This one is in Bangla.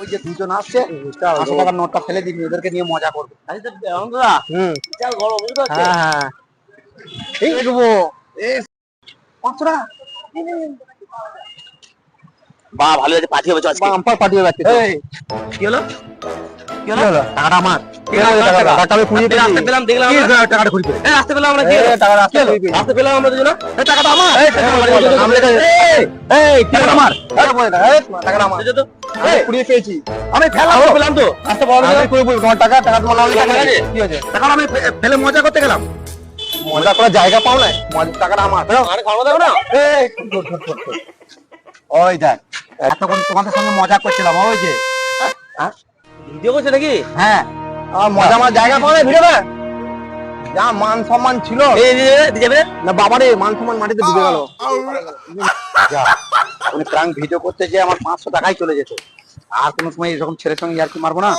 ওই যে দুজন আসছে 500 টাকার নোটটা ফেলে দিবি, ওদেরকে নিয়ে মজা করবে। হ্যাঁ এই দেখবো 500 টাকা বা ভালো আছে, পার্টি হবে আজকে। বাম্পার পার্টি হবে আজকে। এই কি হলো কি হলো? টাকাটা আমার, টাকাটা আমি কুড়িয়ে পেলাম, দেখলাম কি টাকাটা কুড়িয়ে পেলে? এই আসতে পেলাম আমরা, কি হলো? টাকাটা কি হলো? আসতে পেলাম আমরা দুজন, এই টাকাটা আমার, নাম লেখা আছে। এই টাকাটা আমার, টাকাটা আমার, এই তো এই কুড়িয়ে পেয়েছি আমি ফেলাম তো, পেলাম তো, আসতে বড় আমি কুড়িয়ে পেয়েছি। তোমার টাকা তোমার নাম লেখা আছে। কি হয়েছে? টাকা আমি ফেলে মজা করতে গেলাম। মজা করার জায়গা পাও না, টাকাটা আমার। আরে খাওয়া দাও না, এই ওই দেখ, এতক্ষণ তোমাদের সঙ্গে মজা করছিলাম, ওই যে ভিডিও করছে নাকি? হ্যাঁ মজা আমার জায়গা পাও না ভিডিওতে। যা মান সম্মান ছিল, এই যাবে না বাবারে মান সম্মান মাটিতে ডুবে গেল। প্রাঙ্ক ভিডিও করতে যে আমার 500 টাকাই চলে যেত। আর কোনো সময় এরকম ছেলের সঙ্গে আর কি মারবো না।